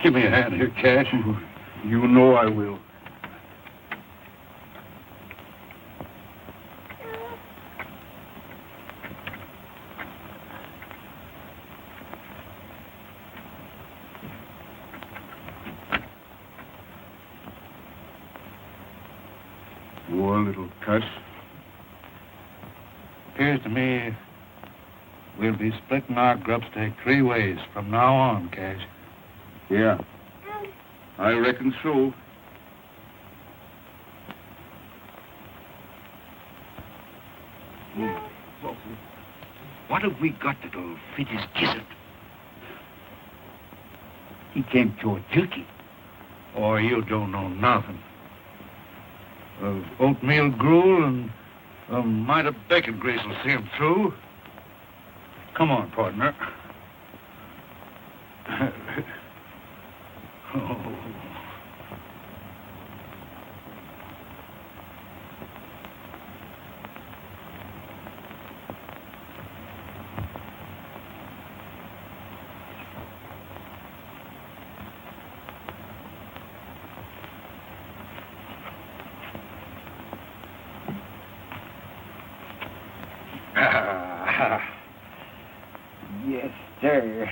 Give me a hand here, Cash. You know I will. Poor little cuss. Appears to me we'll be splitting our grub stake 3 ways from now on, Cash. Yeah, I reckon so. What have we got that'll fit his gizzard? He came to a turkey. Or you don't know nothing. Oatmeal gruel and a mite of bacon grease will see him through. Come on, partner. Oh. Yes, sir.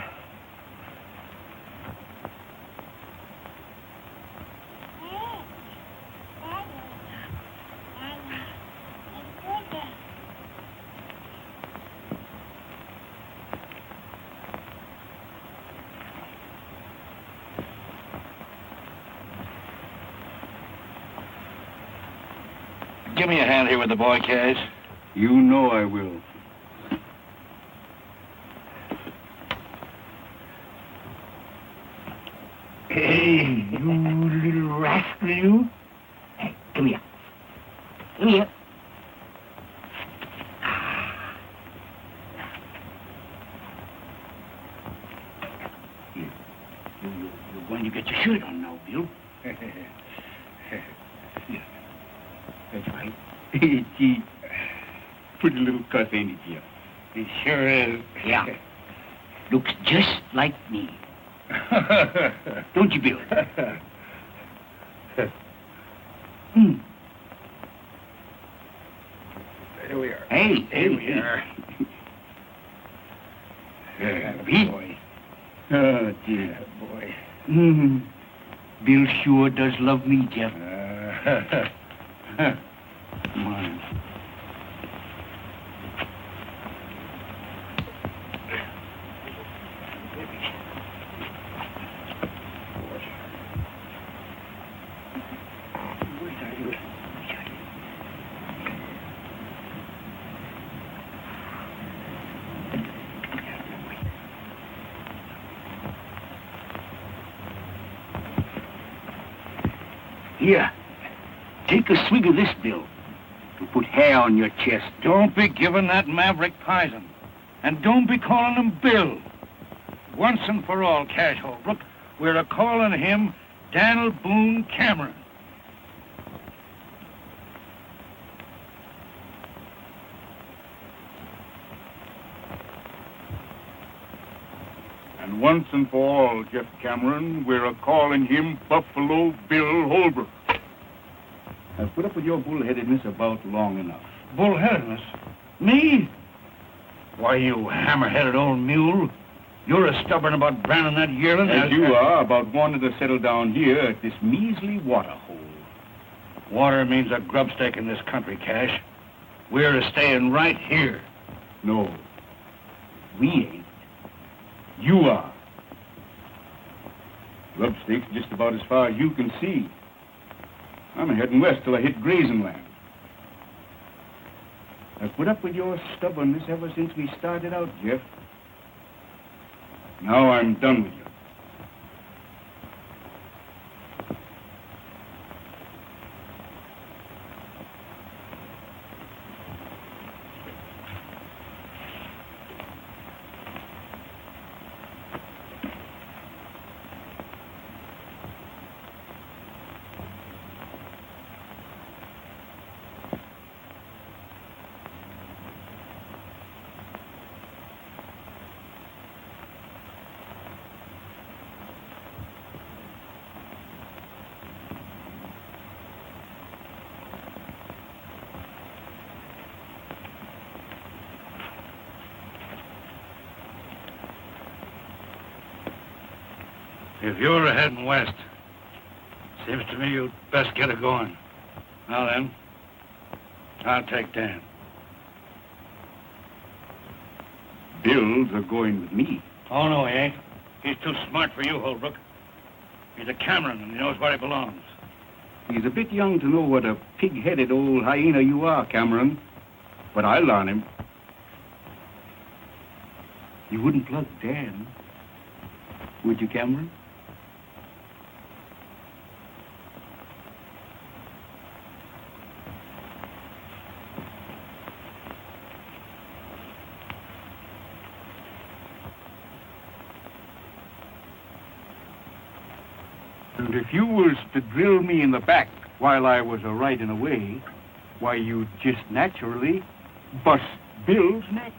Give me a hand here with the boy, Cash. You know I will. Hey, you little rascal, you. Hey, come here. Come here. You're going to get your shirt on now, Bill. That's right. Gee, pretty little cuss, ain't it, Jim? It sure is. Yeah. Looks just like me. Don't you, Bill? Here we are. Hey, Here we are. Pete. Boy. Oh, dear. Boy. Bill sure does love me, Jeff. Come on. Here, take a swig of this, Bill, to put hair on your chest. Don't be giving that maverick poison. And don't be calling him Bill. Once and for all, Cash Holbrook, we're a-calling him Daniel Boone Cameron. And once and for all, Jeff Cameron, we're a-calling him Buffalo Bill Holbrook. I've put up with your bullheadedness about long enough. Bullheadedness? Me? Why, you hammer-headed old mule. You're as stubborn about branding that yearling As you are about wanting to settle down here at this measly water hole. Water means a grub stake in this country, Cash. We're staying right here. No, we ain't. You are. Grub stake's just about as far as you can see. I'm heading west till I hit grazing land. I've put up with your stubbornness ever since we started out, Jeff. Now I'm done with you. If you're heading west, seems to me you'd best get it going. Now then, I'll take Dan. Bill's are going with me. Oh, no, he ain't. He's too smart for you, Holbrook. He's a Cameron, and he knows where he belongs. He's a bit young to know what a pig-headed old hyena you are, Cameron. But I'll learn him. You wouldn't plug Dan, would you, Cameron? And if you was to drill me in the back while I was a-riding away, why, you'd just naturally bust Bill's neck.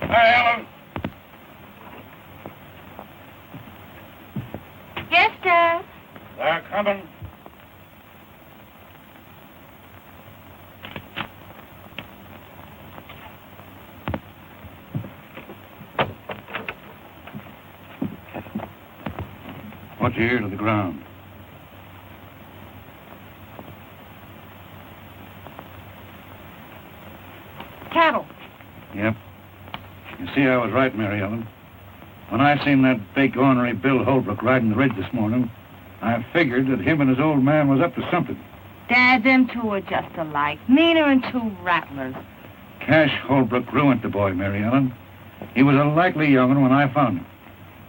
Hi, Helen. Yes, Dad. They're coming. What's your ear to the ground? Cattle. Yep. You see, I was right, Mary Ellen. When I seen that big, ornery Bill Holbrook riding the ridge this morning, I figured that him and his old man was up to something. Dad, them two are just alike. Meaner than two rattlers. Cash Holbrook ruined the boy, Mary Ellen. He was a likely young'un when I found him.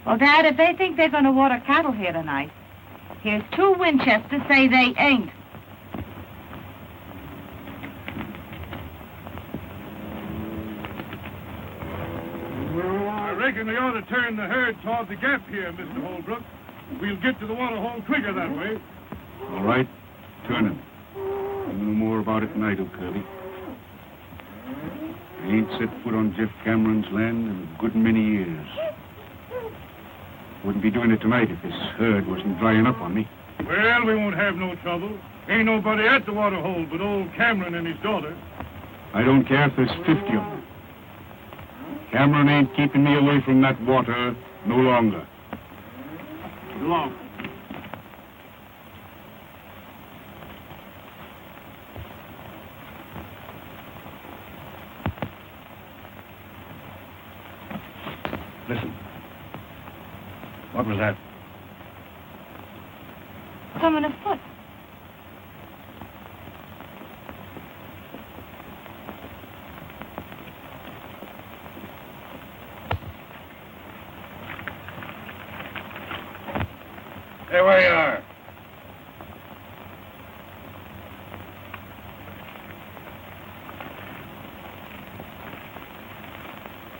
Well, Dad, if they think they're going to water cattle here tonight, here's two Winchesters say they ain't. I reckon we ought to turn the herd toward the gap here, Mr. Holbrook. We'll get to the water hole quicker that way. All right. Turn it. I'll know more about it tonight, O'Curdy. I ain't set foot on Jeff Cameron's land in a good many years. Wouldn't be doing it tonight if this herd wasn't drying up on me. Well, we won't have no trouble. Ain't nobody at the water hole but old Cameron and his daughter. I don't care if there's 50 of them. Cameron ain't keeping me away from that water no longer. Get along. Listen. What was that? Someone afoot. Hey, where you are?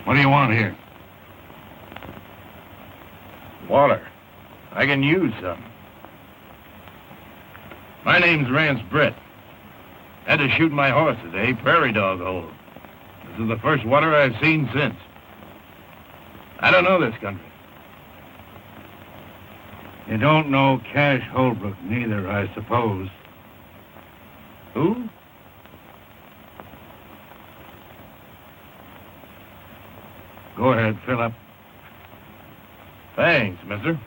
What do you want here? Water. I can use some. My name's Rance Brett. Had to shoot my horse today, prairie dog hole. This is the first water I've seen since. I don't know this country. You don't know Cash Holbrook neither, I suppose. Who? Go ahead, fill up. Thanks, mister.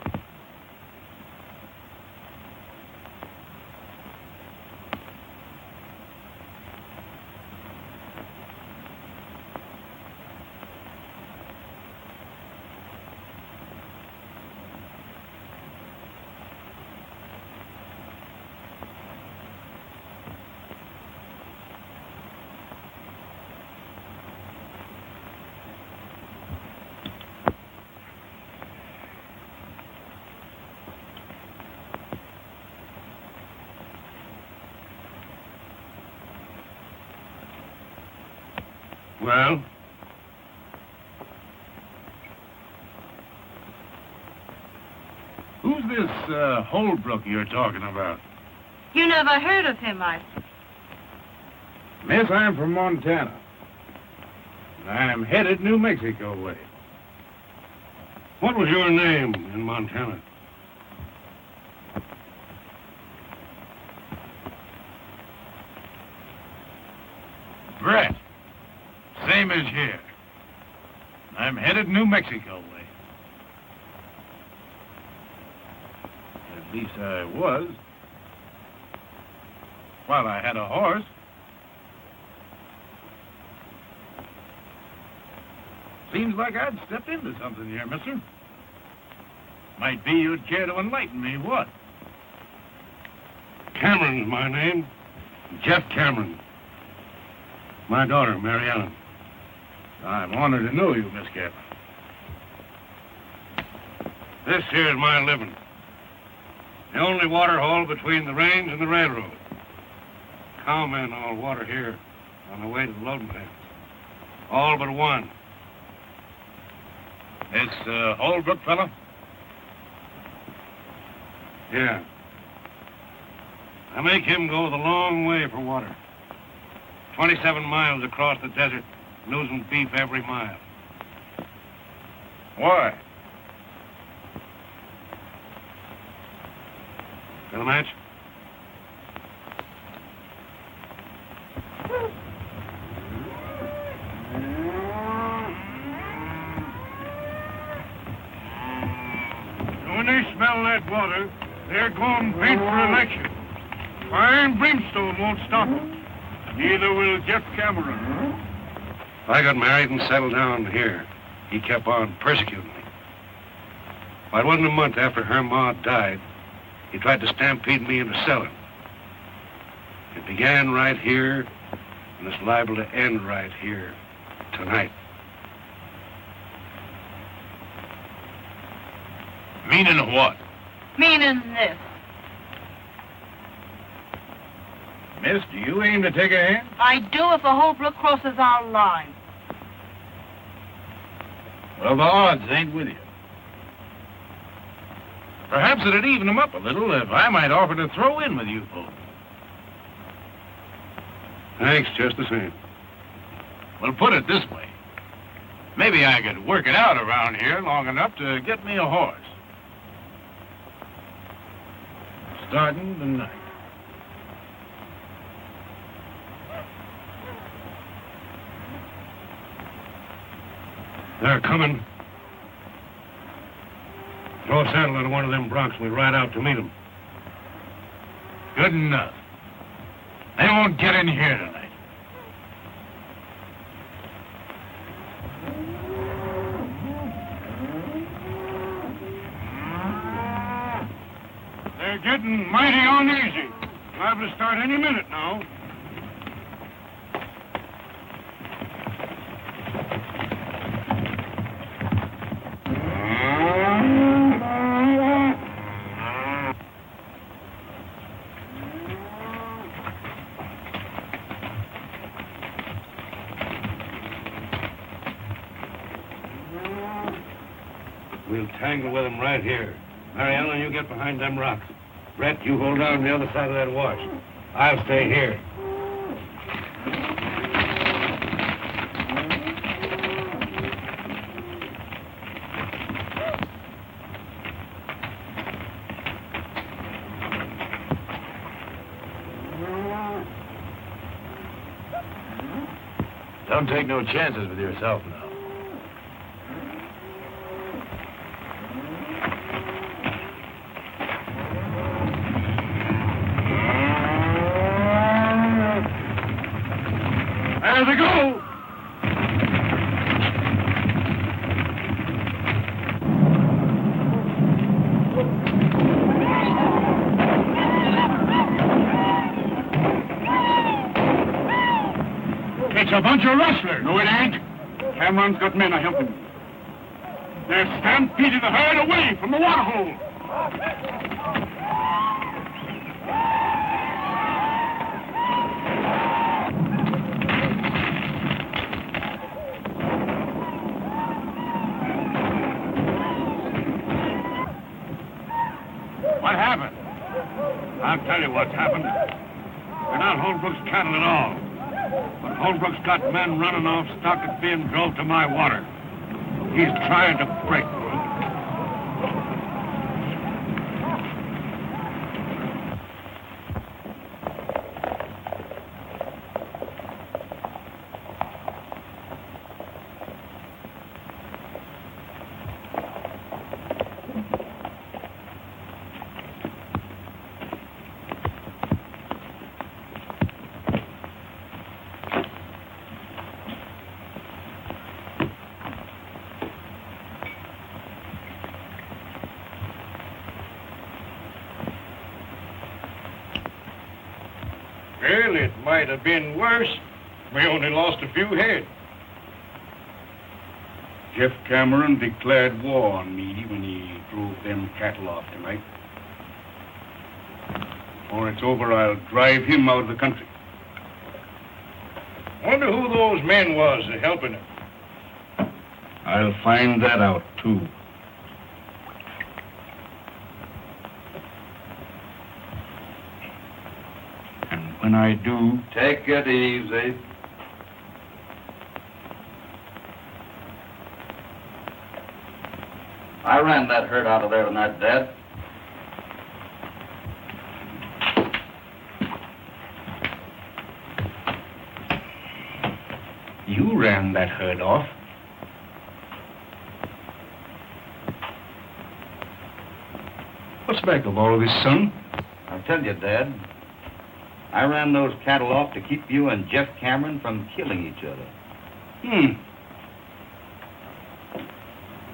Well? Who's this Holbrook you're talking about? You never heard of him, I... Miss, I'm from Montana. I'm headed New Mexico way. What was your name in Montana? Brett. Same as here. I'm headed New Mexico way. At least I was. While I had a horse. Seems like I'd stepped into something here, mister. Might be you'd care to enlighten me, what? Cameron's my name. Jeff Cameron. My daughter, Mary Helen. I'm honored to know you, Miss Cap. This here's my living. The only water hole between the range and the railroad. Cowmen all water here on the way to the loading plant. All but one. This Holbrook fella? Yeah. I make him go the long way for water. 27 miles across the desert, losing beef every mile. Why? Got a match? When they smell that water, they're going paint for election. Fire and brimstone won't stop them. Neither will Jeff Cameron. I got married and settled down here. He kept on persecuting me. Well, it wasn't a month after her ma died. He tried to stampede me into selling. It began right here, and it's liable to end right here tonight. Meaning what? Meaning this. Miss, do you aim to take a hand? I do if a Holbrook crosses our line. Well, the odds ain't with you. Perhaps it'd even them up a little if I might offer to throw in with you folks. Thanks, just the same. Well, put it this way. Maybe I could work it out around here long enough to get me a horse. Starting tonight. They're coming. Throw a saddle on one of them broncs and we ride out to meet them. Good enough. They won't get in here tonight. They're getting mighty uneasy. Liable to start any minute now. We'll tangle with them right here. Mary Ellen, you get behind them rocks. Brett, you hold down the other side of that wash. I'll stay here. Don't take no chances with yourself now. There they go! It's a bunch of rustlers. No, it ain't. Cameron's got men a helping. They're stampeding the herd away from the water hole. I'll tell you what's happened. They're not Holbrook's cattle at all. But Holbrook's got men running off stock that's being drove to my water. He's trying to break through. Well, it might have been worse. We only lost a few head. Jeff Cameron declared war on me when he drove them cattle off tonight. Before it's over, I'll drive him out of the country. Wonder who those men was helping him. I'll find that out, too. When I do... Take it easy. I ran that herd out of there tonight, Dad. You ran that herd off? What's back of all this, son? I'll tell you, Dad. I ran those cattle off to keep you and Jeff Cameron from killing each other.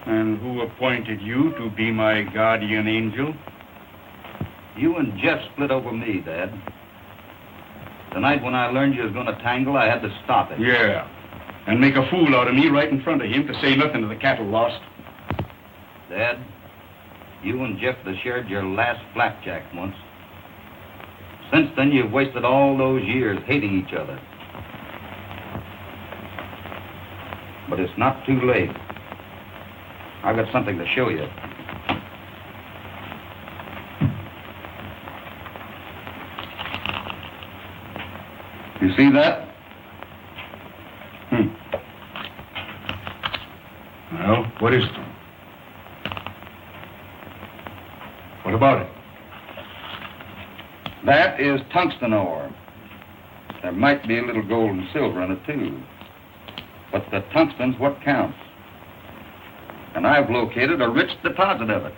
And who appointed you to be my guardian angel? You and Jeff split over me, Dad. Tonight when I learned you was going to tangle, I had to stop it. Yeah. And make a fool out of me right in front of him to say nothing to the cattle lost. Dad, you and Jeff have shared your last flapjack once. Since then, you've wasted all those years hating each other. But it's not too late. I've got something to show you. You see that? Well, what is it? What about it? That is tungsten ore. There might be a little gold and silver in it, too. But the tungsten's what counts. And I've located a rich deposit of it.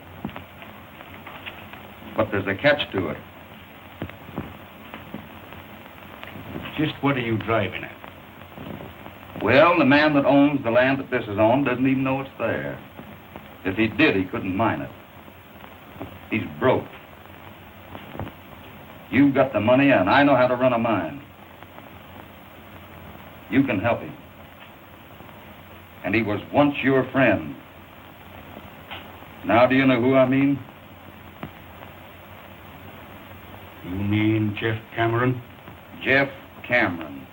But there's a catch to it. Just what are you driving at? Well, the man that owns the land that this is on doesn't even know it's there. If he did, he couldn't mine it. He's broke. You've got the money, and I know how to run a mine. You can help him. And he was once your friend. Now do you know who I mean? You mean Jeff Cameron? Jeff Cameron.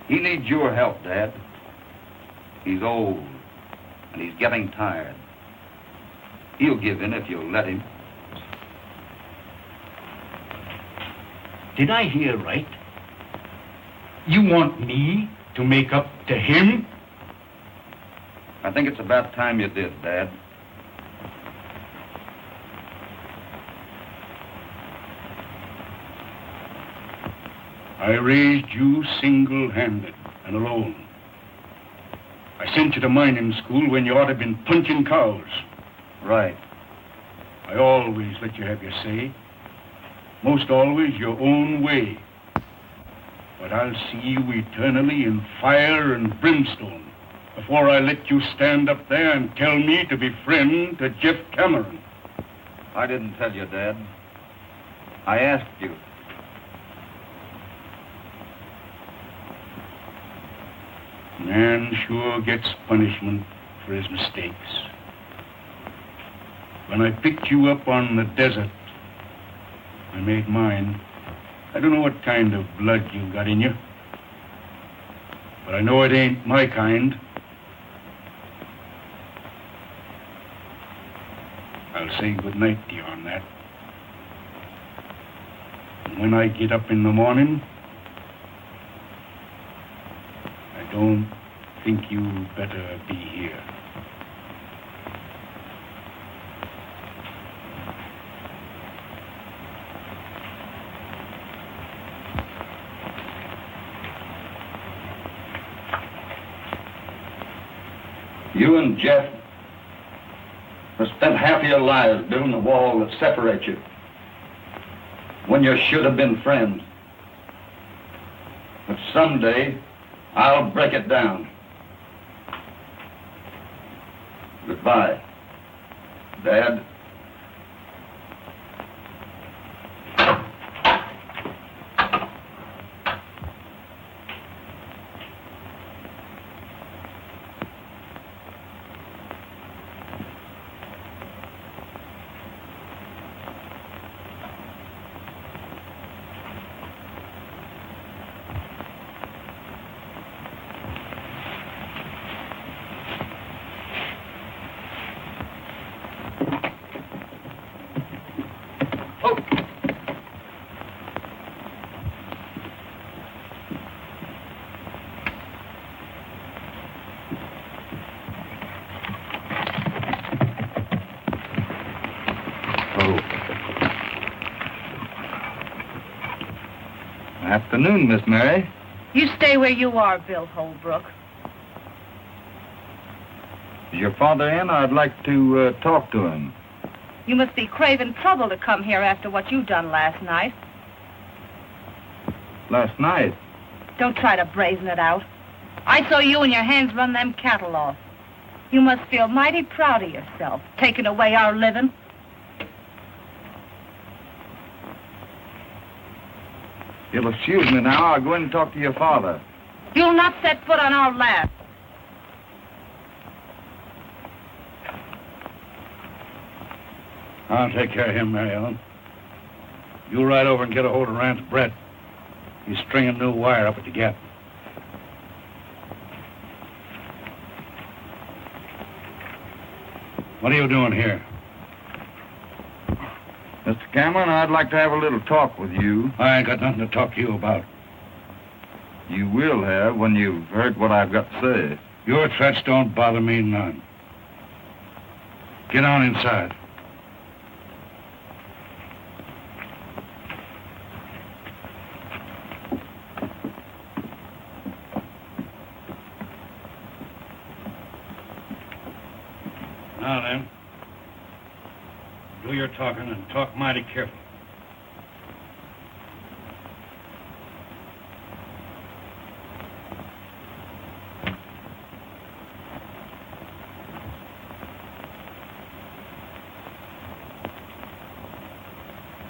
He needs your help, Dad. He's old, and he's getting tired. He'll give in if you'll let him. Did I hear right? You want me to make up to him? I think it's about time you did, Dad. I raised you single-handed and alone. I sent you to mining school when you ought to have been punching cows. Right. I always let you have your say. Most always your own way. But I'll see you eternally in fire and brimstone before I let you stand up there and tell me to be friend to Jeff Cameron. I didn't tell you, Dad. I asked you. Man sure gets punishment for his mistakes. When I picked you up on the desert, I made mine. I don't know what kind of blood you got in you, but I know it ain't my kind. I'll I'll say good night to you on that. And when I get up in the morning, I don't think you better be here. You and Jeff have spent half of your lives building a wall that separates you when you should have been friends. But someday, I'll break it down. Goodbye, Dad. Afternoon, Miss Mary. You stay where you are, Bill Holbrook. Is your father in? I'd like to talk to him. You must be craving trouble to come here after what you done last night. Last night? Don't try to brazen it out. I saw you and your hands run them cattle off. You must feel mighty proud of yourself, taking away our living. You'll excuse me now. I'll go in and talk to your father. You'll not set foot on our land. I'll take care of him, Mary Ellen. You ride over and get a hold of Rance Brett. He's stringing new wire up at the gap. What are you doing here? Mr. Cameron, I'd like to have a little talk with you. I ain't got nothing to talk to you about. You will have when you've heard what I've got to say. Your threats don't bother me none. Get on inside. Now then, do your talking and talk mighty careful.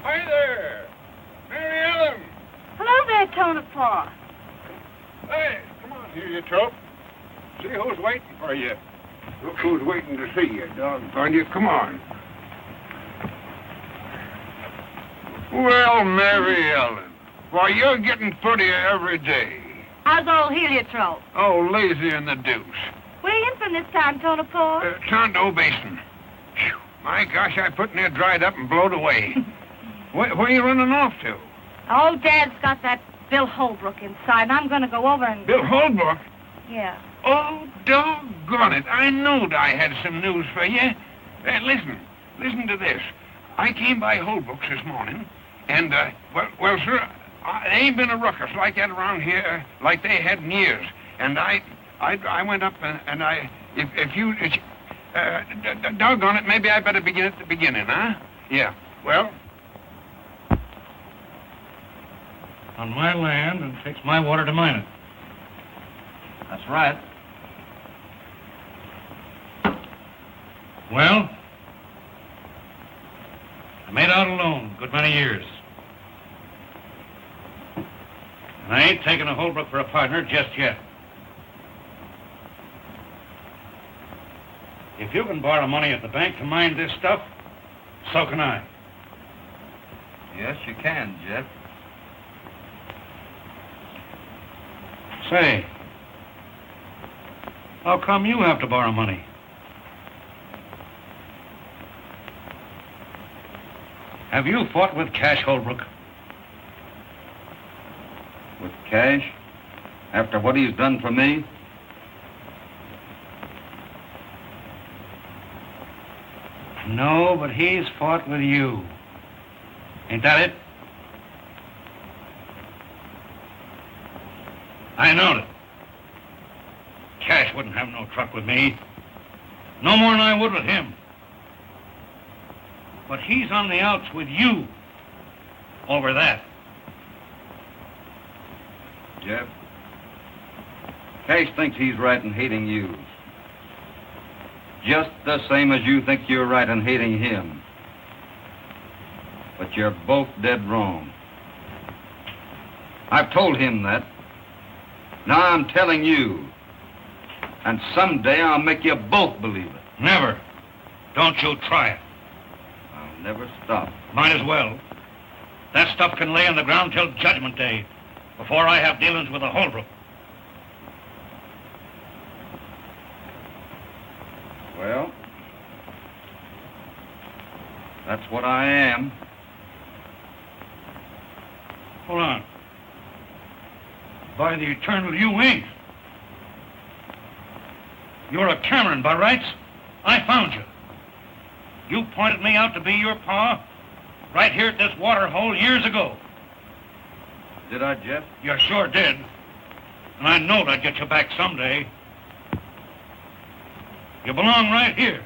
Hi there, Mary Ellen. Hello there, Twelvetrees. Hey, come on here, you trope. See who's waiting for you. Look who's waiting to see you, doggone you. Come on. Well, Mary Ellen, why, you're getting prettier every day. How's old Heliotrope? Oh, lazy in the deuce. Where you in from this time, Twelvetrees? Tondo Basin. Phew, my gosh, I put near dried up and blowed away. Where are you running off to? Old Dad's got that Bill Holbrook inside, and I'm going to go over and... Bill Holbrook? Yeah. Oh, doggone it. I knowed I had some news for you. Listen to this. I came by Holbrook's this morning, and, well, sir, there ain't been a ruckus like that around here like they had in years. And I went up and doggone it, maybe I better begin at the beginning, huh? Yeah, well... On my land, and takes my water to mine it. That's right. Well, I made out alone a good many years. And I ain't taking a Holbrook for a partner just yet. If you can borrow money at the bank to mine this stuff, so can I. Yes, you can, Jeff. Say, how come you have to borrow money? Have you fought with Cash Holbrook? With Cash? After what he's done for me? No, but he's fought with you. Ain't that it? I knowed it. Cash wouldn't have no truck with me. No more than I would with him. But he's on the outs with you over that. Jeff, Cash thinks he's right in hating you. Just the same as you think you're right in hating him. But you're both dead wrong. I've told him that. Now I'm telling you. And someday I'll make you both believe it. Never. Don't you try it. I'll never stop. Might as well. That stuff can lay on the ground till Judgment Day, before I have dealings with the Holbrook. Well, that's what I am. Hold on. By the eternal, you ain't. You're a Cameron, by rights. I found you. You pointed me out to be your pa right here at this water hole years ago. Did I, Jeff? You sure did. And I knowed I'd get you back someday. You belong right here.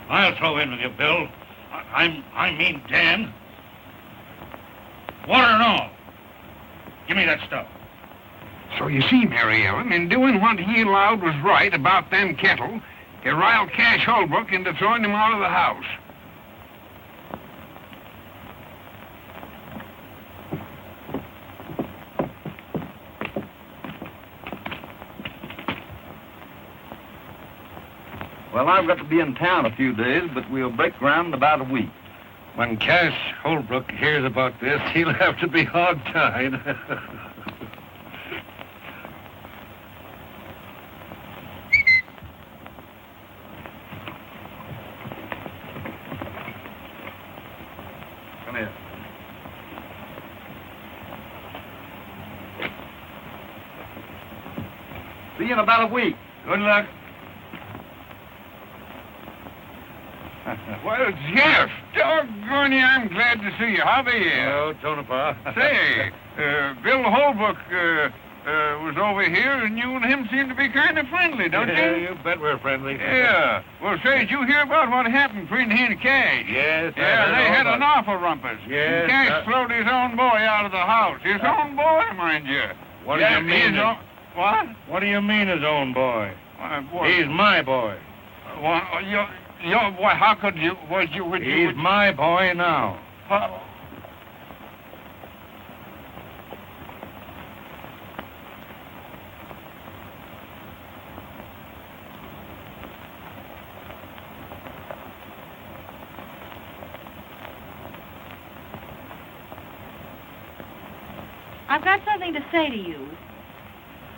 I'll throw in with you, Bill. I mean Dan. Water and all. Give me that stuff. So you see, Mary Ellen, in doing what he allowed was right about them cattle, he riled Cash Holbrook into throwing him out of the house. Well, I've got to be in town a few days, but we'll break ground in about a week. When Cash Holbrook hears about this, he'll have to be hog-tied. Come here. See you in about a week. Good luck. Well, Jeff, doggone you, I'm glad to see you. How are you? Oh, Tonopah. Say, Bill Holbrook was over here, and you and him seem to be kind of friendly, don't Yeah, you? you bet we're friendly. Yeah. Well, say, did you hear about what happened between he and Cash? Yes, I Yeah, heard they all had about an awful rumpus. Yes, Cash throwed his own boy out of the house. His own boy, mind you. What do Yeah, you mean? his own- What? What do you mean his own boy? He's my boy. Your boy, how could you, would you... He's my boy now. I've got something to say to you.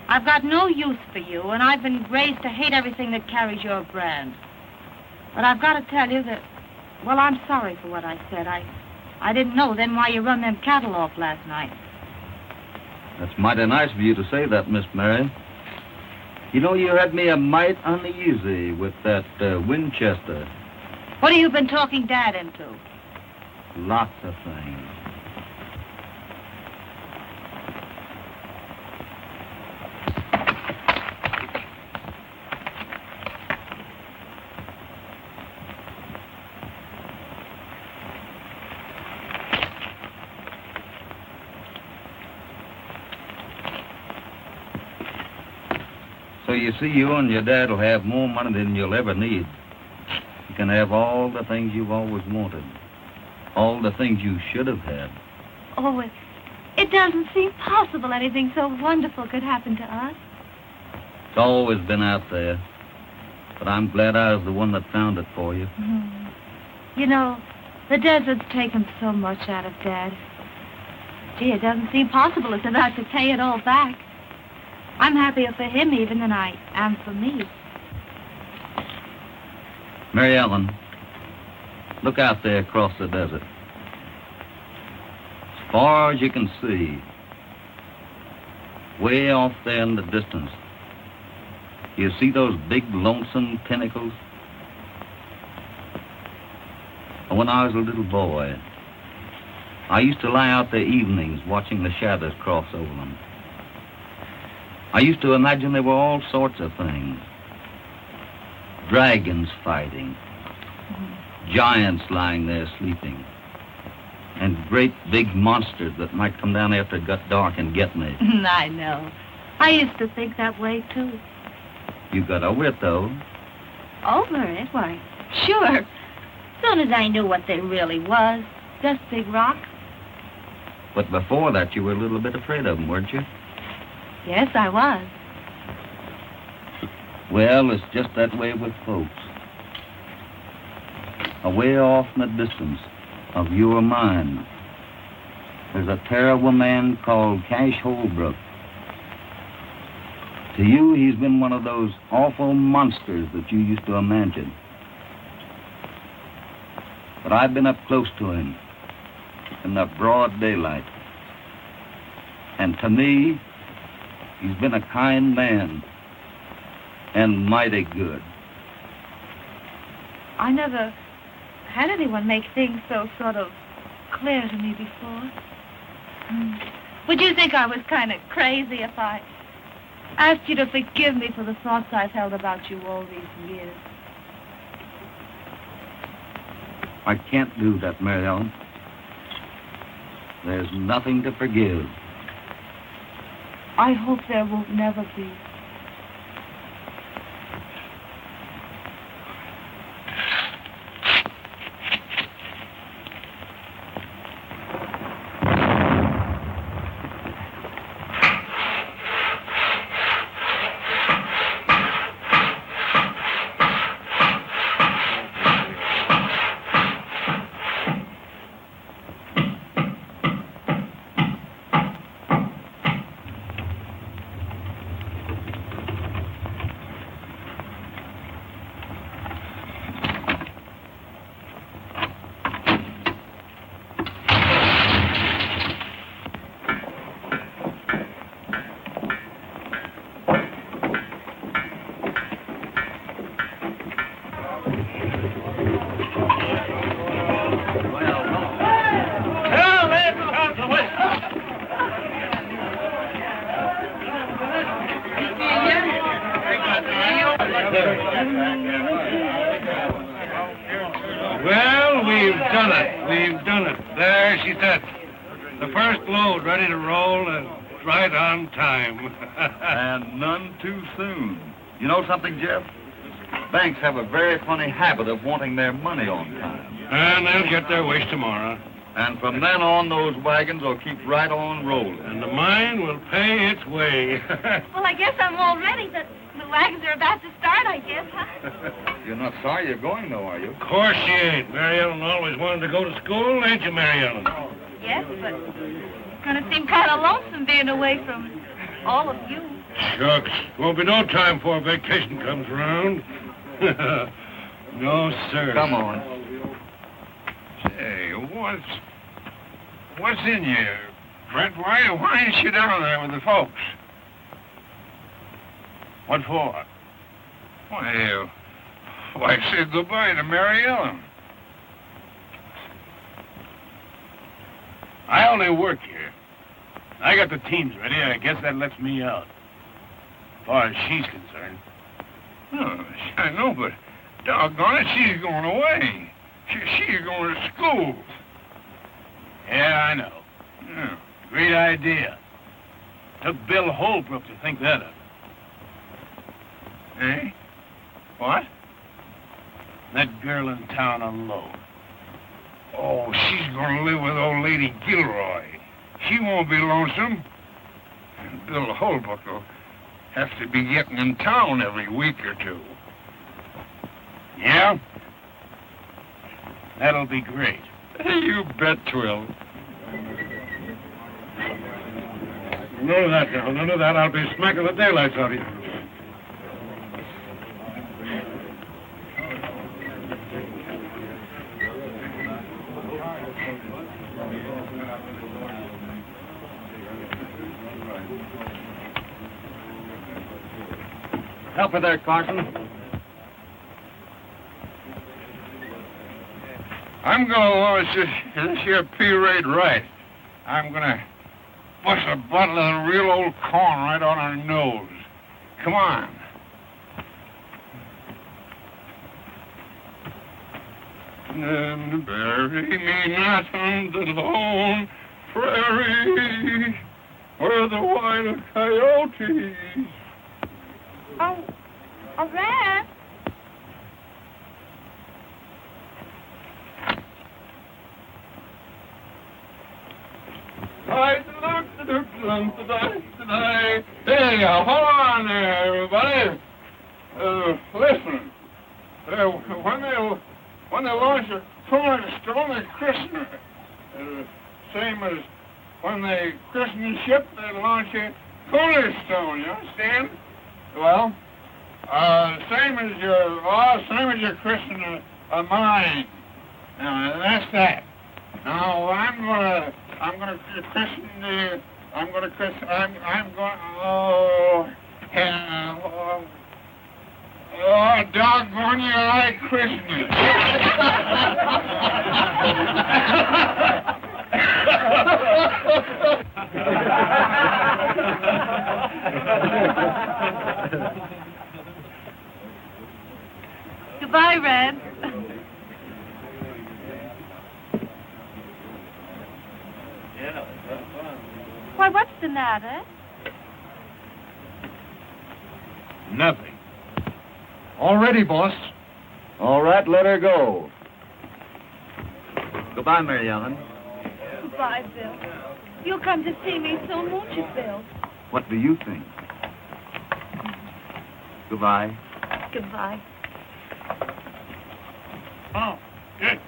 I've got no use for you, and I've been raised to hate everything that carries your brand. But I've got to tell you that, well, I'm sorry for what I said. I didn't know then why you run them cattle off last night. That's mighty nice of you to say that, Miss Mary. You know, you had me a mite uneasy with that Winchester. What have you been talking Dad into? Lots of things. So you see, you and your dad will have more money than you'll ever need. You can have all the things you've always wanted. All the things you should have had. Oh, it doesn't seem possible anything so wonderful could happen to us. It's always been out there. But I'm glad I was the one that found it for you. You know, the desert's taken so much out of Dad. Gee, it doesn't seem possible it's about to pay it all back. I'm happier for him even than I am for me. Mary Ellen, Look out there across the desert. As far as you can see, way off there in the distance, you see those big lonesome pinnacles? When I was a little boy, I used to lie out there evenings watching the shadows cross over them. I used to imagine there were all sorts of things. Dragons fighting, giants lying there sleeping, and great big monsters that might come down after it got dark and get me. I know. I used to think that way, too. You got over it, though. Over it? Why, sure. As soon as I knew what they really was, just big rocks. But before that, you were a little bit afraid of them, weren't you? Yes, I was. Well, it's just that way with folks. Away off in the distance of your mind, there's a terrible man called Cash Holbrook. To you, he's been one of those awful monsters that you used to imagine. But I've been up close to him in the broad daylight. And to me, he's been a kind man and mighty good. I never had anyone make things so sort of clear to me before. Would you think I was kind of crazy if I asked you to forgive me for the thoughts I've held about you all these years? I can't do that, Mary Ellen. There's nothing to forgive. I hope there will never be. Well, we've done it. We've done it. There she sits. The first load ready to roll and right on time. And none too soon. You know something, Jeff? Banks have a very funny habit of wanting their money on time. And they'll get their wish tomorrow. And from then on, those wagons will keep right on rolling. And the mine will pay its way. Well, I guess I'm all ready. The wagons are about to start, I guess, huh? You're not sorry you're going, though, are you? Of course she ain't. Mary Ellen always wanted to go to school, ain't you, Mary Ellen? Yes, but it's going to seem kind of lonesome being away from all of you. Shucks. Won't be no time before vacation comes around. No, sir. Come on. Say, what's in you, Brett? Why ain't you down there with the folks? What for? Why say goodbye to Mary Ellen? I only work here. I got the teams ready. I guess that lets me out. As far as she's concerned. Oh, I know, but doggone it, she's going away. She's going to school. Yeah, I know. Yeah. Great idea. Took Bill Holbrook to think that up. Eh? What? That girl in town alone. Oh, she's going to live with old Lady Gilroy. She won't be lonesome. And Bill Holbrook will have to be getting in town every week or two. Yeah? That'll be great. You bet, Twill. None of that, now. None of that. I'll be smacking the daylights out of you. Help her there, Carson. I'm gonna launch this here P-rate right. I'm gonna bust a bottle of real old corn right on her nose. Come on. And bury me not on the lone prairie where the wild coyotes. Oh, a rat? Hey, hold on there, everybody. Listen. When they launch a cornerstone, they christen it. Same as when they christen a ship, they launch a cornerstone. You understand? Well, same as your christening a mine. Now, that's that. Now, I'm gonna christen the. Oh, doggone you, I christen it. Goodbye, Red. Why, what's the matter? Nothing. All ready, boss. All right, let her go. Goodbye, Mary Ellen. Goodbye, Bill. You'll come to see me soon, won't you, Bill? What do you think? Goodbye. Goodbye. Oh, good.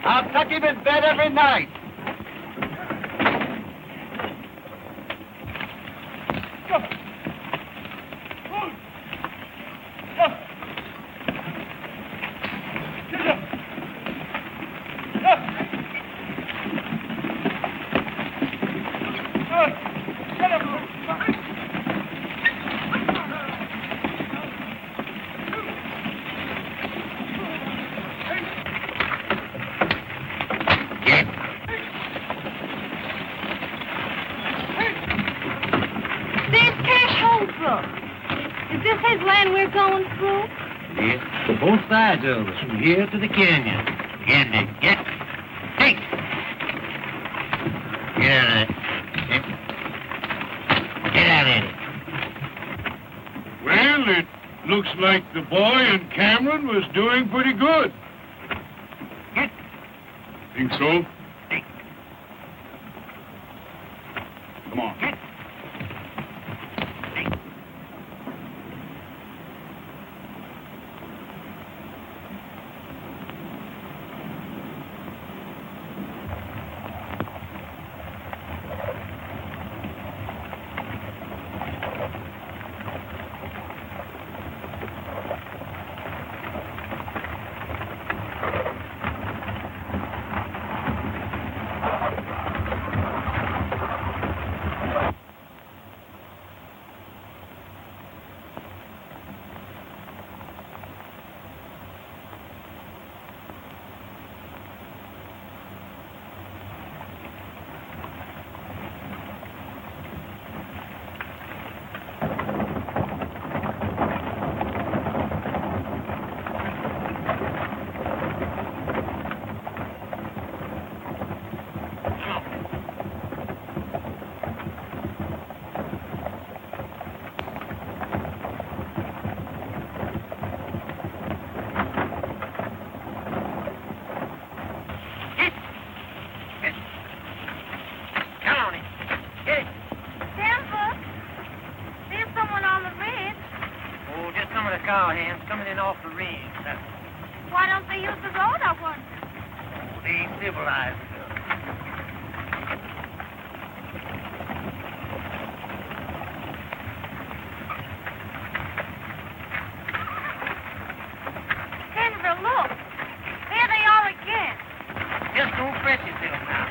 I'll tuck him in bed every night. Is this his land we're going through? Yes, both sides of us, from here to the canyon. Get. Hey! Get out of it. Get out of it. Well, it looks like the boy and Cameron was doing pretty good. Think so? Come on. civilized. Denver, look. There they are again. Just don't fret yourself now.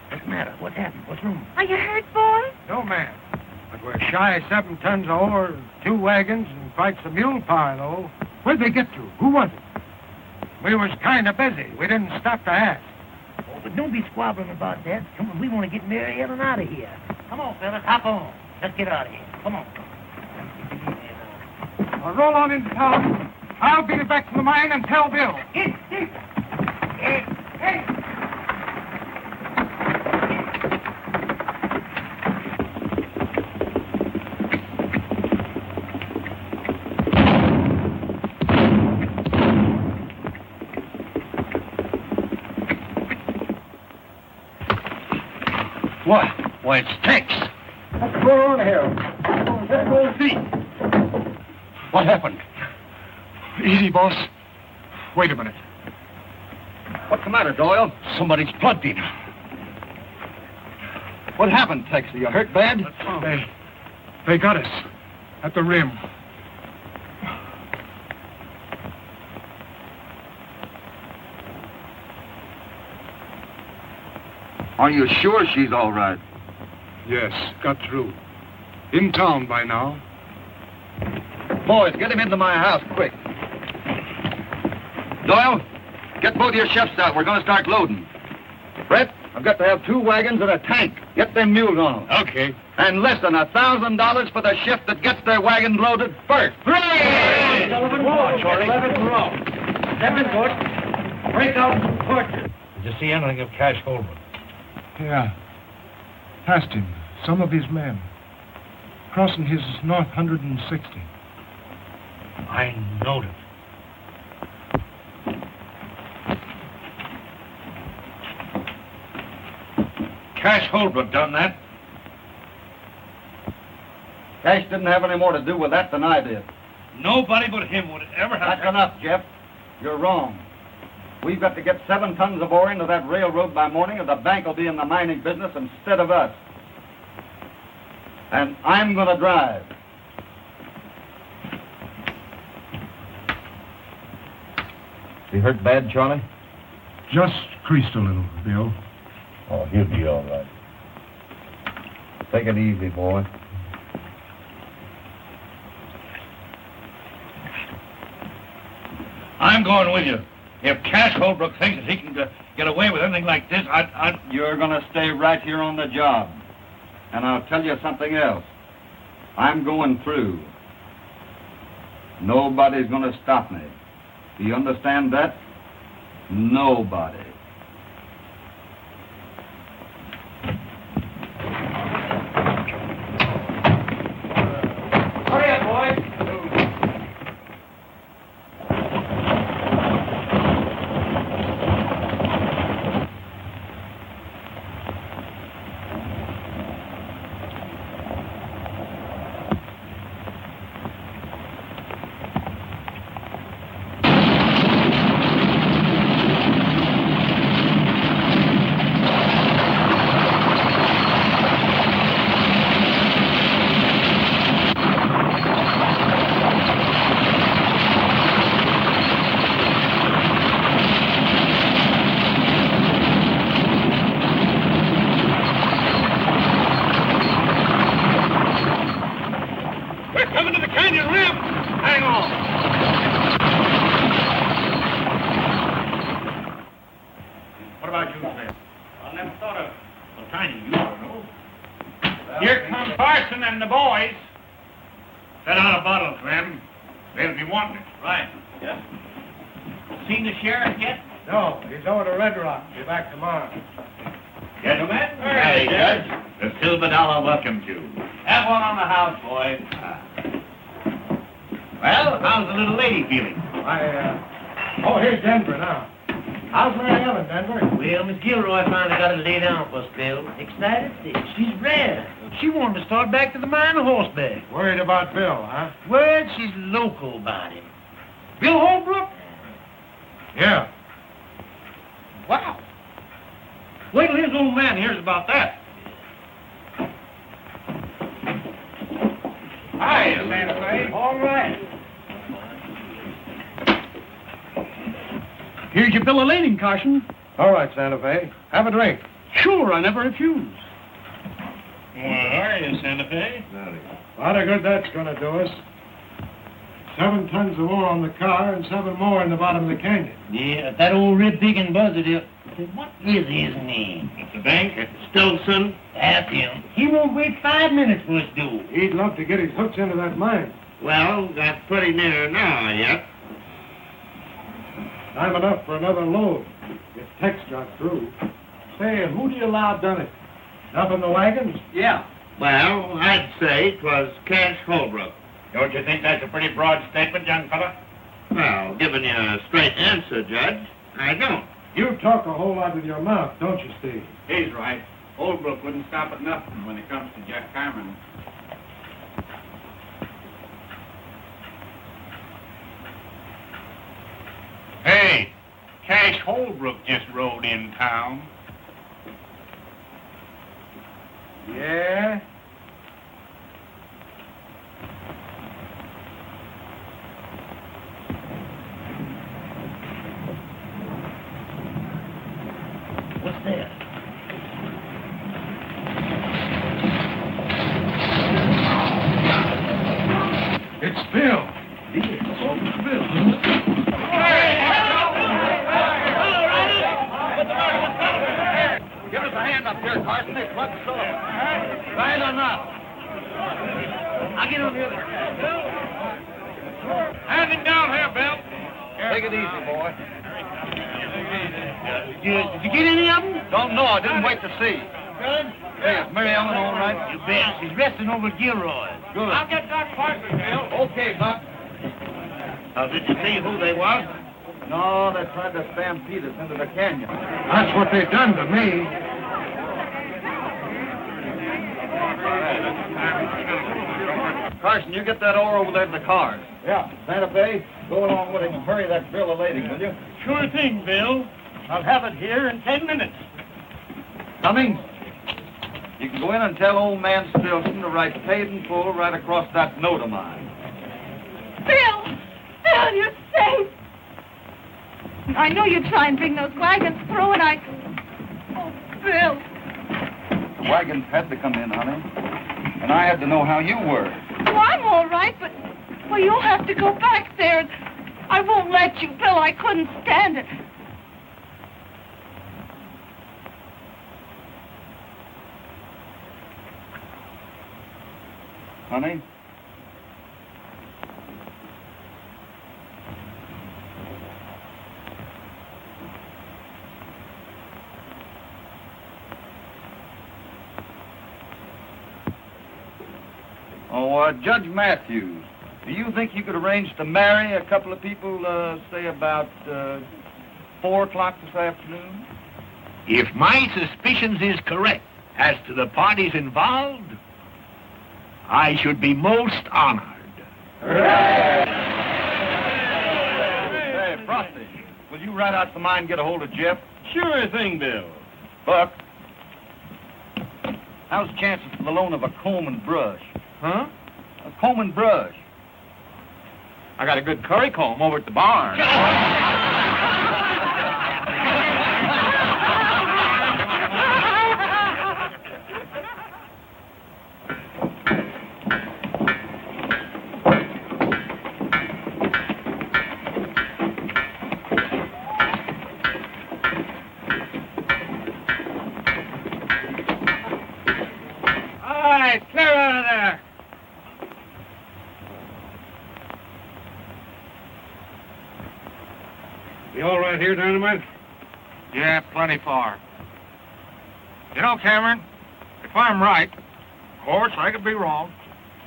What's the matter? What happened? What's wrong? Are you hurt, boy? No, ma'am. But we're shy of 7 tons of ore, 2 wagons, and quite some mule power, though. Where'd they get to? Who was it? We was kind of busy. We didn't stop to ask. Oh, but don't be squabbling about that. Come on, we want to get Mary Ellen out of here. Come on, fellas, hop on. Let's get out of here. Come on. Well, roll on into town. I'll beat it back to the mine and tell Bill. Hey. What? Why, it's Tex. What's going on here? Let's go and see. What happened? Easy, boss. Wait a minute. What's the matter, Doyle? Somebody's plugged him. What happened, Tex? Are you hurt bad? They got us at the rim. Are you sure she's all right? Yes, got through. In town by now. Boys, get him into my house, quick. Doyle, get both your chefs out. We're going to start loading. Brett, I've got to have 2 wagons and a tank. Get them mules on them. Okay. And less than $1,000 for the shift that gets their wagon loaded first. Hooray! Sullivan, Shorty. 11 in a row. Step in, Butch. Break out some torches. Did you see anything of Cash Holbrook? Yeah. Past him. Some of his men. Crossing his north 160. I knowed it. Cash Holbrook done that. Cash didn't have any more to do with that than I did. Nobody but him would ever have... That's enough, Jeff. You're wrong. We've got to get 7 tons of ore into that railroad by morning, or the bank will be in the mining business instead of us. And I'm going to drive. He hurt bad, Charlie? Just creased a little, Bill. Oh, he'll be all right. Take it easy, boy. I'm going with you. If Cash Holbrook thinks that he can get away with anything like this, You're going to stay right here on the job. And I'll tell you something else. I'm going through. Nobody's going to stop me. Do you understand that? Nobody. Hurry up, boys. coming to the canyon rim. Hang on. What about you, Smith? I never thought of tiny you, know. Here come Parson and the boys. Set out a bottle, Clem. They'll be wanting it. Right. Yeah. Seen the sheriff yet? No, he's over to Red Rock. Be back tomorrow. Gentlemen. Hey, Judge. The Silver Dollar welcomes you. Have one on the house, boys. Well, how's the little lady feeling? Oh, here's Denver now. How's Mary Helen, Denver? Well, Miss Gilroy finally got to lay down for a spell. Excited? She's rare. She wanted to start back to the mine on horseback. Worried about Bill, huh? Well, she's local about him. Bill Holbrook? Yeah. Wow. Wait till his old man hears about that. Hi, Santa Fe. All right. Here's your bill of lading, Carson. All right, Santa Fe. Have a drink. Sure, I never refuse. Where are you, Santa Fe? A lot of good that's going to do us. 7 tons of ore on the car and 7 more in the bottom of the canyon. Yeah, that old rib-picking buzzard here. What is his name? At the bank? Stilson? That's him. He won't wait 5 minutes for his due. He'd love to get his hooks into that mine. Well, that's pretty near now, yet. Time enough for another load. If Tex got through. Say, who do you allow done it? Up in the wagons? Yeah. Well, I'd say 'twas Cash Holbrook. Don't you think that's a pretty broad statement, young fella? Well, giving you a straight answer, Judge, I don't. You talk a whole lot with your mouth, don't you, Steve? He's right. Holbrook wouldn't stop at nothing when it comes to Jeff Cameron. Hey, Cash Holbrook just rode in town. Yeah? What's that? It's Bill. Give us a hand up here, Carson. They plugged us off. Right or not? I'll get over here. Hand him down here, Bill. Take it easy, boy. Did you get any of them? Don't know. I didn't wait to see. Good. Hey, is Mary Ellen all right? You bet. She's resting over at Gilroy. Good. I'll get Doc Parson, Bill. Okay, Buck. Did you see who they was? No, they tried to stampede us into the canyon. That's what they done to me. Carson, you get that ore over there to the cars. Yeah. Santa Fe, go along with him and hurry that bill of lading, will you? Sure thing, Bill. I'll have it here in 10 minutes. Cummings, you can go in and tell old man Stilson to write paid in full right across that note of mine. Bill! Bill, you're safe! I know you'd try and bring those wagons through, and I... Oh, Bill. The wagons had to come in, honey. And I had to know how you were. Well, I'm all right, but... Well, you'll have to go back there. And I won't let you, Bill. I couldn't stand it. Honey? Oh, Judge Matthews, do you think you could arrange to marry a couple of people, say about 4 o'clock this afternoon? If my suspicions is correct as to the parties involved, I should be most honored. Hey, Frosty, will you ride out to mine and get a hold of Jeff? Sure thing, Bill. Buck, how's the chances for the loan of a comb and brush? Huh? A comb and brush. I got a good curry comb over at the barn. We all right here, Dynamite? Yeah, plenty far. You know, Cameron, if I'm right, of course, I could be wrong,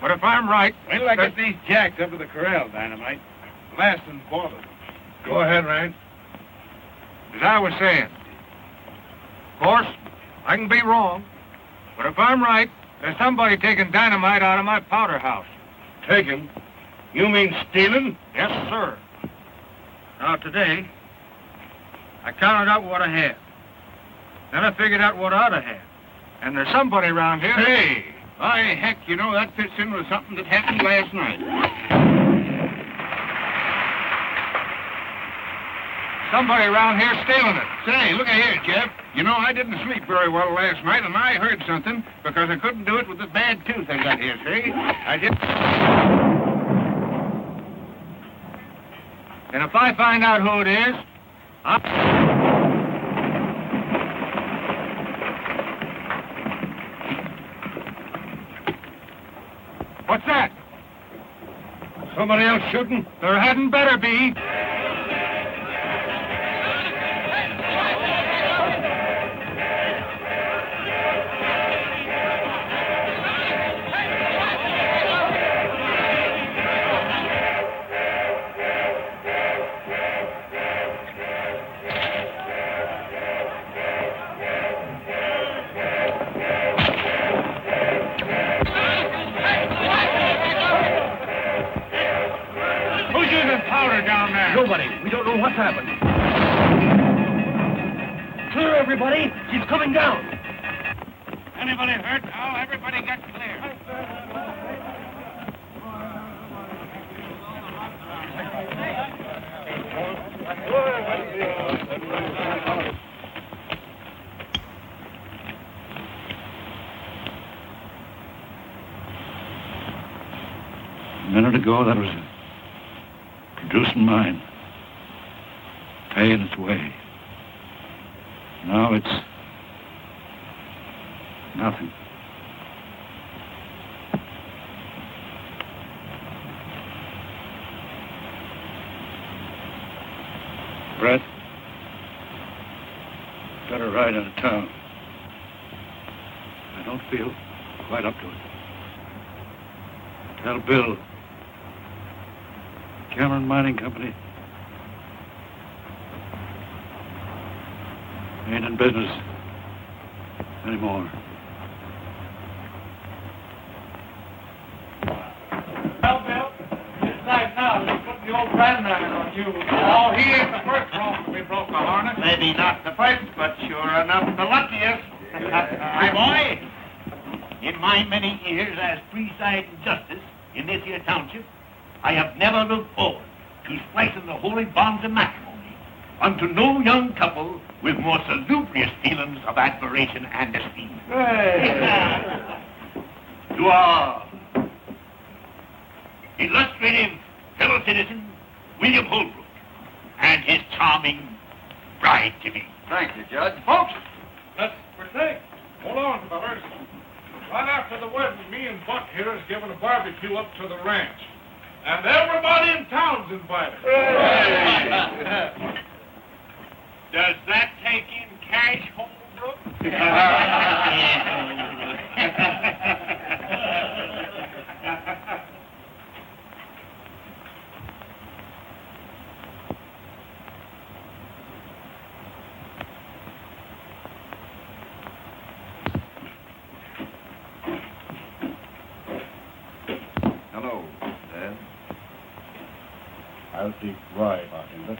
but if I'm right... Wait till I get these jacks up to the corral, Dynamite. Last and foremost. Go ahead, Ryan. As I was saying, of course, I can be wrong, but if I'm right, there's somebody taking dynamite out of my powder house. Taking? You mean stealing? Yes, sir. Now, today, I counted out what I had. Then I figured out what I ought to have. And there's somebody around here... Hey, by heck, you know, that fits in with something that happened last night. Somebody around here stealing it. Say, look here, Jeff. You know, I didn't sleep very well last night, and I heard something because I couldn't do it with the bad tooth I got here, see? I just... And if I find out who it is, What's that? Somebody else shooting? There hadn't better be. Nobody. We don't know what's happened. Clear, everybody. She's coming down. Anybody hurt? No, everybody get clear. A minute ago, that was a producing mine, paying its way. Now it's nothing. Brett, better ride out of town. I don't feel quite up to it. Tell Bill, Cameron Mining Company ain't in business anymore. Well, Bill, it's nice now. They're putting the old brandman on you. Oh, he ain't the first bronc we broke a harness. Maybe not the first, but sure enough the luckiest. My boy, in my many years as presiding justice in this here township, I have never looked forward to splicing the holy bonds of matrimony unto no young couple with more salubrious feelings of admiration and esteem. To our illustrative fellow citizen, William Holbrook, and his charming bride-to-be. Thank you, Judge. Folks, let's proceed. Hold on, fellas. Right after the wedding, me and Buck here is giving a barbecue up to the ranch. And everybody in town's invited. Does that take in cash, Holbrook? Hello, Dad. I'll take Rye, bartender.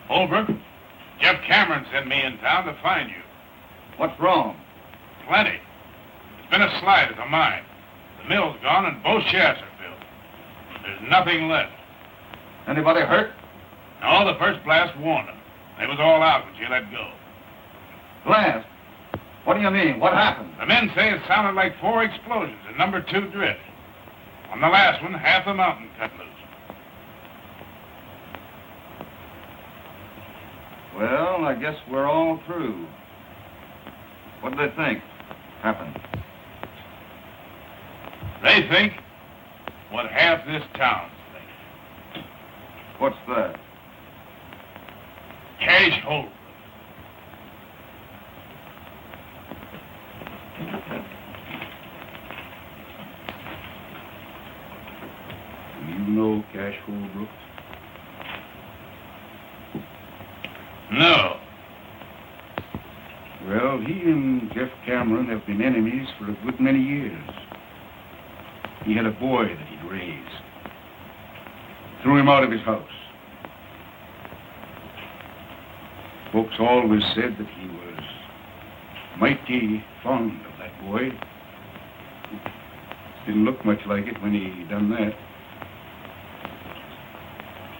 Holbrook, Jeff Cameron sent me in town to find you. What's wrong? Plenty. There's been a slide at the mine. The mill's gone and both shafts are filled. There's nothing left. Anybody hurt? No, the first blast warned them. They was all out when she let go. Blast? What do you mean? What happened? The men say it sounded like 4 explosions in number 2 drift. On the last one, half the mountain cut loose. Well, I guess we're all through. What do they think happened? They think what half this town thinks. What's that? Cash Holbrook. You know Cash Holbrook? No. Well, he and Jeff Cameron have been enemies for a good many years. He had a boy that he'd raised. Threw him out of his house. Folks always said that he was mighty fond of that boy. Didn't look much like it when he done that.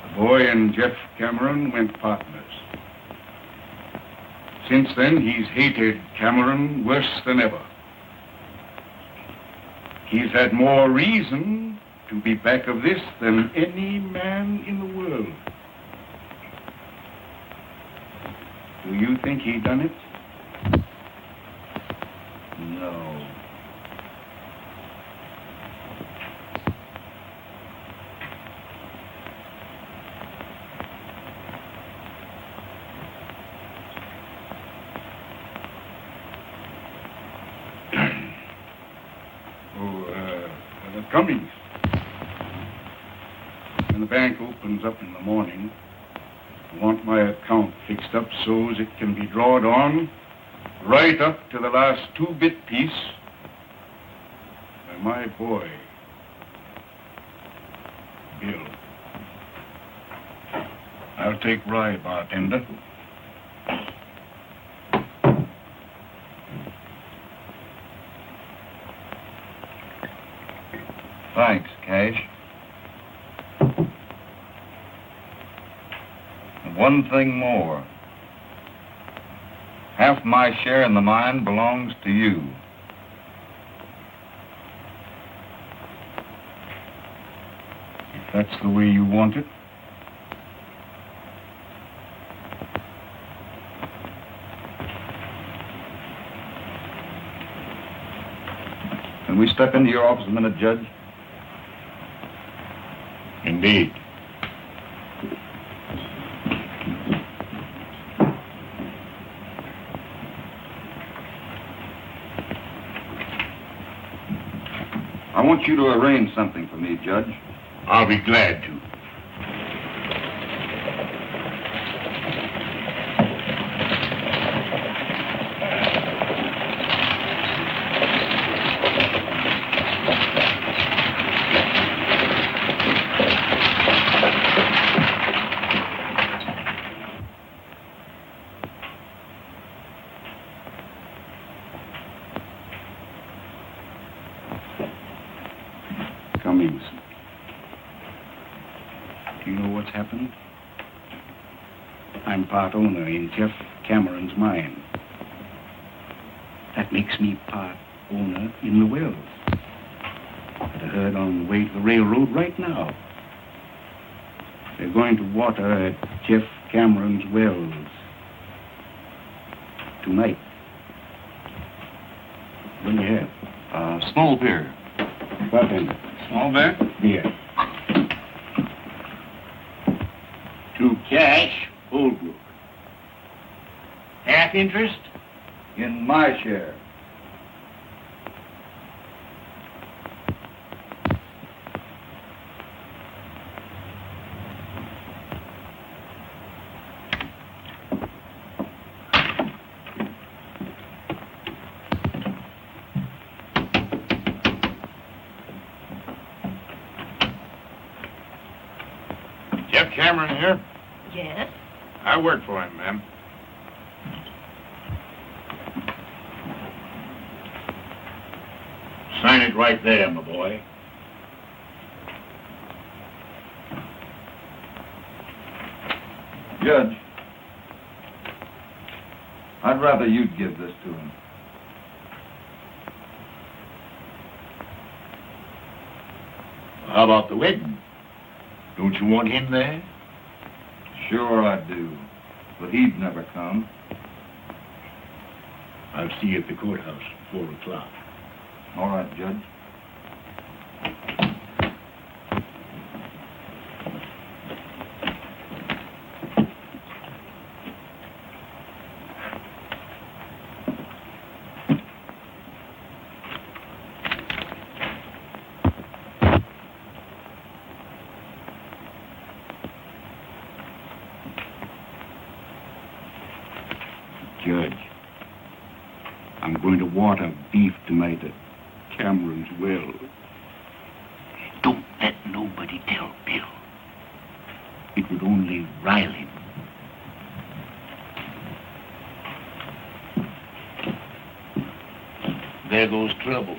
The boy and Jeff Cameron went partners. Since then, he's hated Cameron worse than ever. He's had more reason to be back of this than any man in the world. Do you think he done it? No. Cummings. When the bank opens up in the morning, I want my account fixed up so as it can be drawed on right up to the last 2-bit piece by my boy, Bill. I'll take rye, bartender. Thanks, Cash. And one thing more. Half my share in the mine belongs to you. If that's the way you want it. Can we step into your office a minute, Judge? Indeed. I want you to arrange something for me, Judge. I'll be glad to. Cummings. Do you know what's happened? I'm part owner in Jeff Cameron's mine. That makes me part owner in the wells. Got a herd on the way to the railroad right now. They're going to water at Jeff Cameron's wells tonight. What do you have? Small beer. Bartender. Small bear? Beer. To Cash Holbrook. Half interest? In my share. Jeff Cameron here? Yes? I work for him, ma'am. Sign it right there, my boy. Judge, I'd rather you'd give this to him. How about the wedding? Don't you want him there? Sure I do, but he'd never come. I'll see you at the courthouse at 4 o'clock. All right, Judge. Judge, I'm going to water beef tonight at Cameron's well. Don't let nobody tell Bill. It would only rile him. There goes trouble.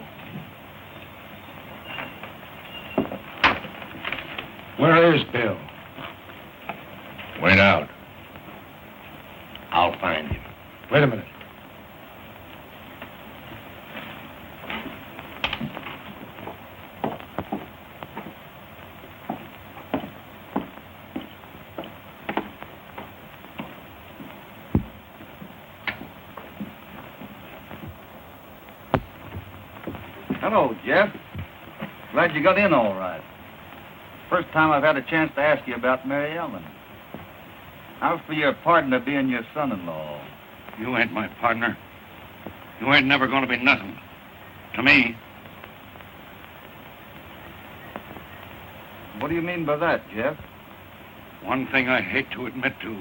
Where is Bill? Went out. I'll find him. Wait a minute. Hello, Jeff. Glad you got in all right. First time I've had a chance to ask you about Mary Ellen. How's for your partner being your son-in-law? You ain't my partner. You ain't never going to be nothing. To me. What do you mean by that, Jeff? One thing I hate to admit to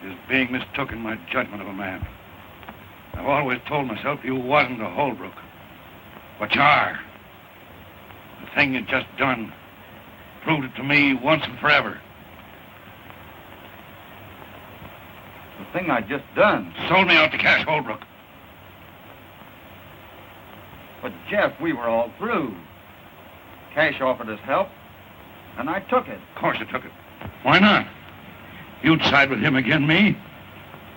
is being mistook in my judgment of a man. I've always told myself you wasn't a Holbrook. But you are. The thing you just done proved it to me once and forever. The thing I just done? Sold me out to Cash Holbrook. But, Jeff, we were all through. Cash offered us help, and I took it. Of course you took it. Why not? You'd side with him again me.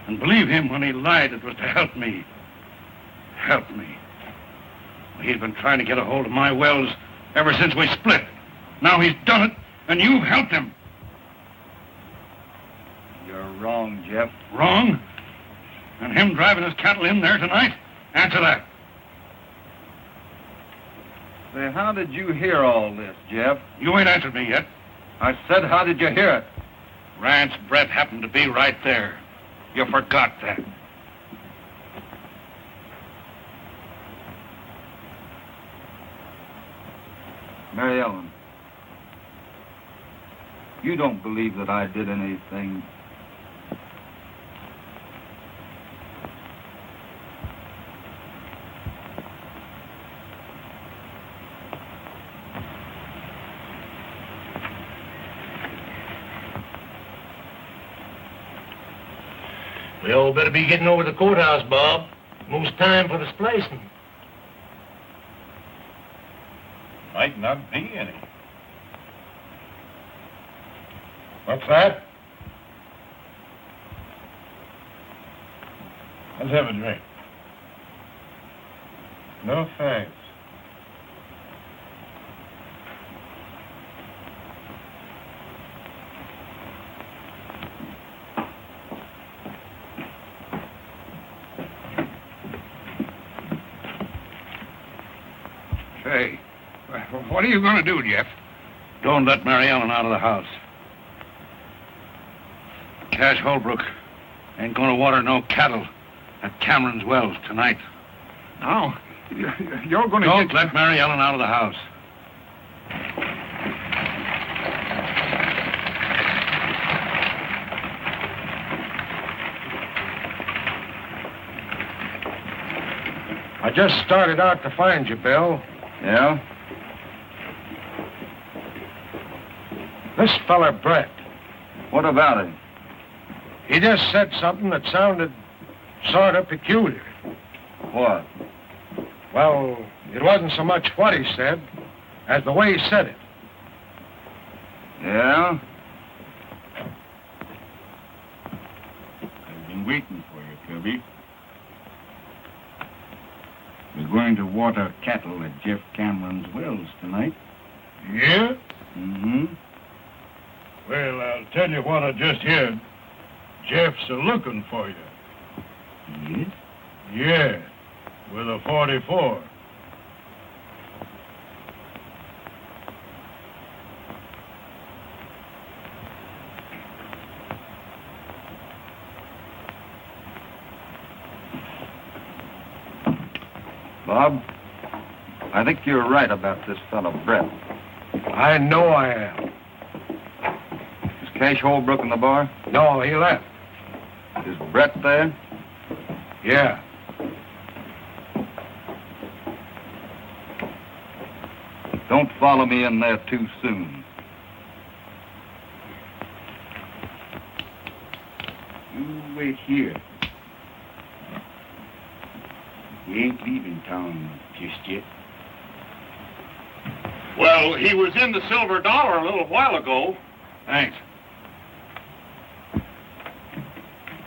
And believe him when he lied it was to help me. Help me. He's been trying to get a hold of my wells ever since we split. Now he's done it, and you've helped him. You're wrong, Jeff. Wrong? And him driving his cattle in there tonight? Answer that. Say, how did you hear all this, Jeff? You ain't answered me yet. I said, how did you hear it? Rance Brett happened to be right there. You forgot that. Mary Ellen, you don't believe that I did anything. We all better be getting over to the courthouse, Bob. Most time for the splicing. Might not be any. What's that? Let's have a drink. No thanks. Say, what are you going to do, Jeff? Don't let Mary Ellen out of the house. Cash Holbrook ain't going to water no cattle at Cameron's wells tonight. No, you're going to Don't let Mary Ellen out of the house. I just started out to find you, Bill. Yeah? This fella, Brett. What about him? He just said something that sounded sort of peculiar. What? Well, it wasn't so much what he said as the way he said it. Yeah? I've been waiting for you, Kirby. going to water cattle at Jeff Cameron's wells tonight. Yeah? Mm-hmm. Well, I'll tell you what I just heard. Jeff's a-looking for you. Yes? Yeah, with a 44. Bob, I think you're right about this fellow, Brett. I know I am. Is Cash Holbrook in the bar? No, he left. Is Brett there? Yeah. Don't follow me in there too soon. You wait here. He ain't leaving town just yet. Well, he was in the Silver Dollar a little while ago. Thanks.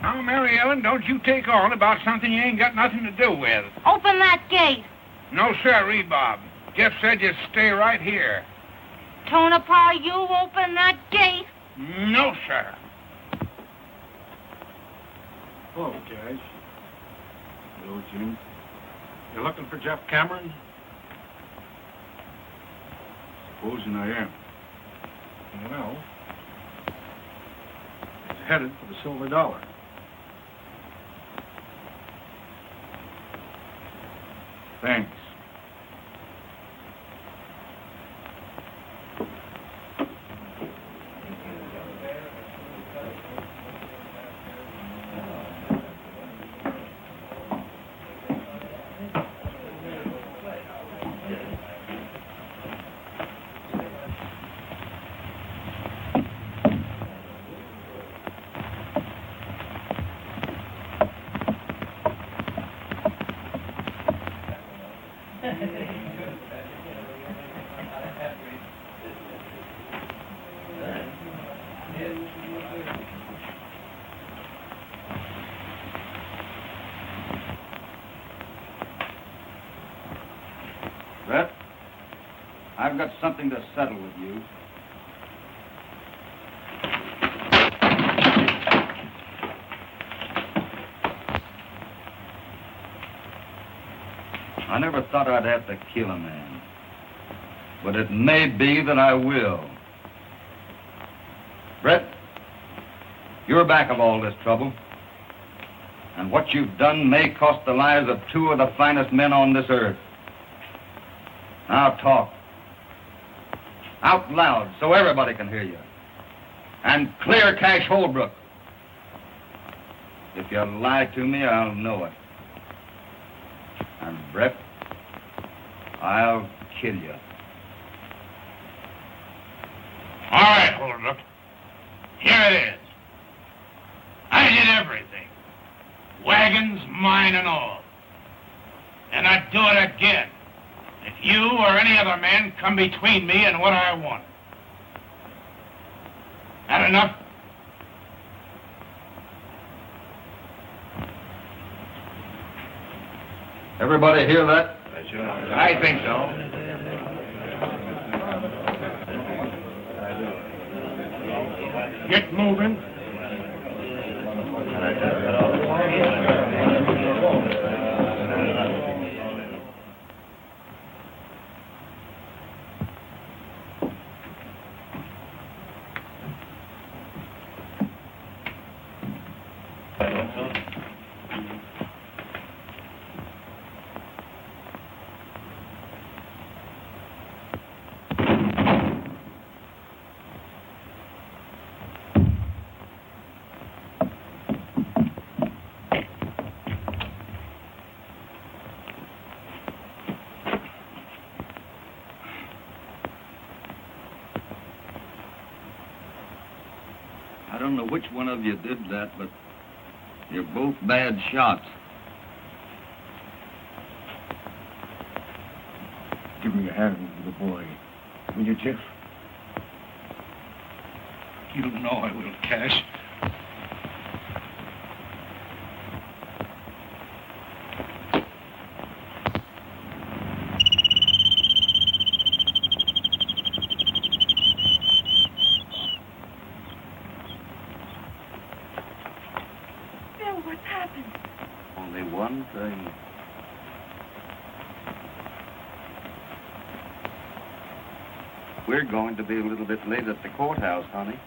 Now, Mary Ellen, don't you take on about something you ain't got nothing to do with. Open that gate. No, sirree, Bob. Jeff said you stay right here. Tonopah, you open that gate. No, sir. Hello, Cash. Hello, Jim. You looking for Jeff Cameron? Supposing I am. Well, he's headed for the Silver Dollar. Thanks. Brett, I've got something to settle with you. I never thought I'd have to kill a man, but it may be that I will. Brett, you're back of all this trouble, and what you've done may cost the lives of two of the finest men on this earth. Now talk. Out loud so everybody can hear you. And clear Cash Holbrook. If you lie to me, I'll know it. And Brett, I'll kill you. All right, Holbrook. Here it is. I did everything. Wagons, mine and all. And I'd do it again if you or any other man come between me and what I want. That enough? Everybody hear that? I think so. Get moving. I don't know which one of you did that, but you're both bad shots. Give me a hand with the boy. Will you, Jeff? You know I will, Cash. me one thing. We're going to be a little bit late at the courthouse, honey.